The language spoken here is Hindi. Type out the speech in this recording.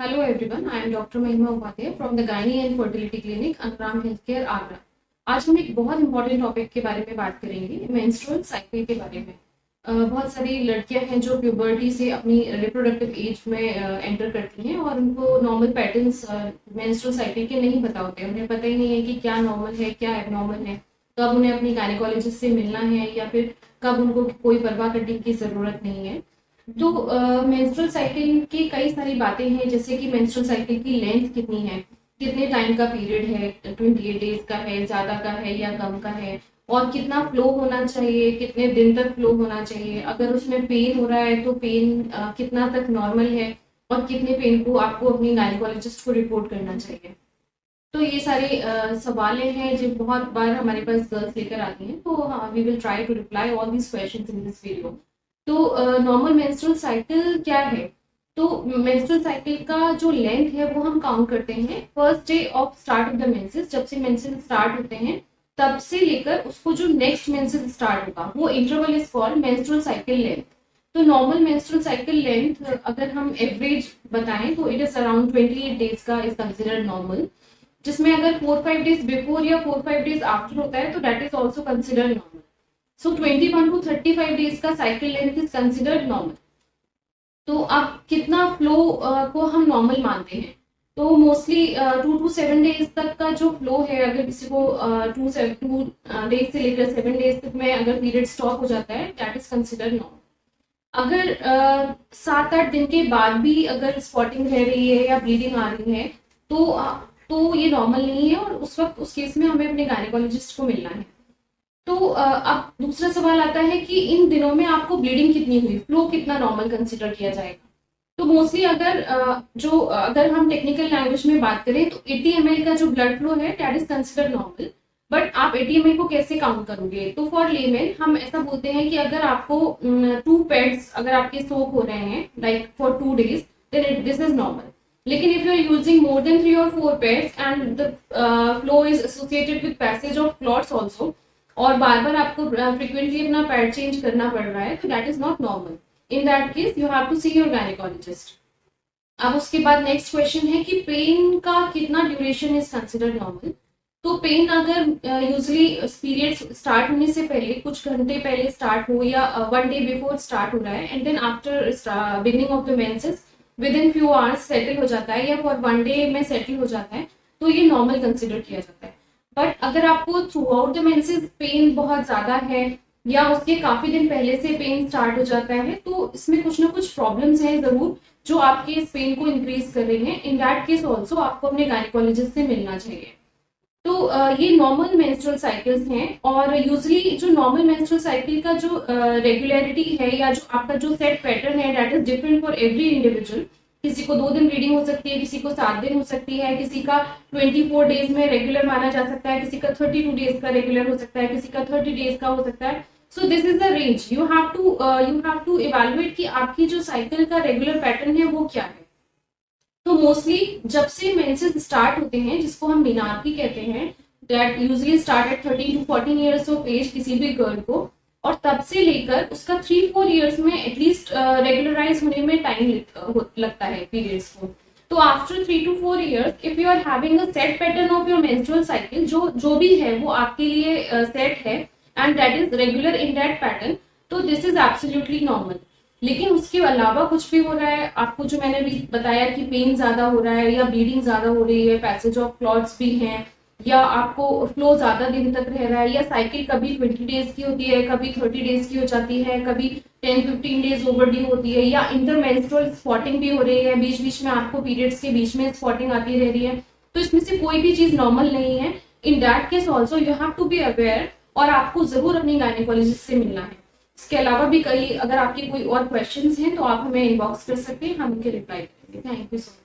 Hello everyone, I am Dr. Mahima Upadhyay from the Gynae and Fertility Clinic, Anupram Healthcare, Agra. आज हम एक बहुत इंपॉर्टेंट टॉपिक के बारे में बात करेंगे, मेंस्ट्रुअल साइकिल के बारे में। बहुत सारी लड़कियां हैं जो प्यूबर्टी से अपनी रिप्रोडक्टिव एज में एंटर करती हैं और उनको नॉर्मल पैटर्न्स मेंस्ट्रुअल साइकिल के नहीं पता होते। उन्हें पता ही नहीं है कि क्या नॉर्मल है, क्या एबनॉर्मल है, कब उन्हें अपनी गायनेकोलॉजिस्ट से मिलना है या फिर कब उनको कोई परवाह करने की ज़रूरत नहीं है। तो मेंस्ट्रुअल साइकिल की कई सारी बातें हैं, जैसे कि मेंस्ट्रुअल साइकिल की लेंथ कितनी है, कितने टाइम का पीरियड है, 28 डेज का है, ज़्यादा का है या कम का है, और कितना फ्लो होना चाहिए, कितने दिन तक फ्लो होना चाहिए, अगर उसमें पेन हो रहा है तो पेन कितना तक नॉर्मल है और कितने पेन को आपको अपनी गायनेकोलॉजिस्ट को रिपोर्ट करना चाहिए। तो ये सारे सवालें हैं जो बहुत बार हमारे पास गर्ल्स लेकर आती हैं। तो हाँ, we will try to reply all these questions in this video. तो नॉर्मल मेंस्ट्रुअल साइकिल क्या है? तो मेंस्ट्रुअल साइकिल का जो लेंथ है वो हम काउंट करते हैं first day of start of the menses. जब से मेंसेस स्टार्ट होते हैं तब से लेकर उसको जो नेक्स्ट मेंसेस स्टार्ट होगा वो interval is called menstrual cycle length. तो नॉर्मल मेंस्ट्रुअल साइकिल लेंथ अगर हम एवरेज बताएं तो इट इज अराउंड 28 डेज का इज कंसिडर्ड नॉर्मल, जिसमें अगर 4-5 डेज बिफोर या 4-5 डेज आफ्टर होता है तो that is also considered normal. So 21 to 35 days का cycle length is considered normal. तो अब कितना फ्लो को हम नॉर्मल मानते हैं? तो मोस्टली 2 to 7 डेज तक का जो फ्लो है, अगर किसी को 2 डेज से लेकर 7 डेज तक में अगर पीरियड स्टॉप हो जाता है दैट इज कंसिडर्ड नॉर्मल। अगर 7-8 दिन के बाद भी अगर स्पॉटिंग रह रही है या ब्लीडिंग आ रही है तो ये नॉर्मल नहीं है और उस वक्त उस केस में हमें अपने गायनेकोलॉजिस्ट को मिलना है। तो अब दूसरा सवाल आता है कि इन दिनों में आपको ब्लीडिंग कितनी हुई, फ्लो कितना नॉर्मल कंसिडर किया जाएगा? तो मोस्टली अगर हम टेक्निकल लैंग्वेज में बात करें तो 80 ml का जो ब्लड फ्लो है that is consider normal. But आप 80 ml को कैसे काउंट करोगे? तो फॉर लेमेन हम ऐसा बोलते हैं कि अगर आपको 2 पैड्स अगर आपके सोक हो रहे हैं like for 2 days then this is normal. लेकिन if you are using more than 3 or 4 pads and the flow is associated with passage of clots also, और बार बार आपको फ्रिक्वेंटली अपना पैड चेंज करना पड़ रहा है, तो that is not normal. In that case you have to see your gynaecologist. अब उसके बाद नेक्स्ट क्वेश्चन है कि पेन का कितना ड्यूरेशन इज कंसिडर्ड नॉर्मल। तो पेन अगर यूजली पीरियड स्टार्ट होने से पहले कुछ घंटे पहले स्टार्ट हो या 1 डे बिफोर स्टार्ट हो रहा है and then after beginning of the menses within few hours settle हो जाता है या फॉर 1 डे में सेटल हो जाता है, तो ये नॉर्मल कंसिडर किया जाता है। बट अगर आपको throughout the menses pain बहुत ज्यादा है या उसके काफी दिन पहले से पेन स्टार्ट हो जाता है तो इसमें कुछ ना कुछ प्रॉब्लम्स हैं जरूर जो आपके इस पेन को इंक्रीज कर रही हैं। इन दैट केस ऑल्सो आपको अपने गायनेकोलॉजिस्ट से मिलना चाहिए। तो ये नॉर्मल मेंस्ट्रुअल साइकिल्स हैं और यूजली जो नॉर्मल मेंस्ट्रुअल साइकिल का जो रेगुलरिटी है या जो आपका जो सेट पैटर्न है that is different for every individual. किसी को 2 दिन ब्लीडिंग हो सकती है, किसी को 7 दिन हो सकती है, किसी का 24 डेज में रेगुलर माना जा सकता है, किसी का 32 डेज का रेगुलर हो सकता है, किसी का 30 डेज का हो सकता है। So this is the range you have to evaluate कि आपकी जो साइकिल का रेगुलर पैटर्न है वो क्या है। तो मोस्टली जब से मेंसेस स्टार्ट होते हैं, जिसको हम मीनार्की कहते हैं, that usually start at 13 to 14 years of age किसी भी गर्ल को, और तब से लेकर उसका 3-4 ईयर्स में एटलीस्ट रेगुलराइज होने में टाइम लगता है पीरियड्स को। तो after 3 to 4 years if you are having a set pattern of your menstrual cycle, जो भी है वो आपके लिए सेट है and that is regular in that pattern, तो दिस इज एब्सोल्युटली नॉर्मल। लेकिन उसके अलावा कुछ भी हो रहा है, आपको जो मैंने भी बताया कि पेन ज्यादा हो रहा है या ब्लीडिंग ज्यादा हो रही है, पैसेज ऑफ क्लॉट्स भी हैं, या आपको फ्लो ज्यादा दिन तक रह रहा है, या साइकिल कभी 20 डेज की होती है, कभी 30 डेज की हो जाती है, कभी 10-15 डेज ओवरड्यू होती है, या इंटरमेंस्ट्रुअल स्पॉटिंग भी हो रही है, बीच बीच में आपको पीरियड्स के बीच में स्पॉटिंग आती रह रही है, तो इसमें से कोई भी चीज नॉर्मल नहीं है। In that case also you have to be aware और आपको जरूर अपनी गायनेकोलॉजिस्ट से मिलना है। इसके अलावा भी कई अगर आपके कोई और क्वेश्चंस हैं तो आप हमें इनबॉक्स कर सकते हैं, हम उनके रिप्लाई करेंगे। Thank you so much.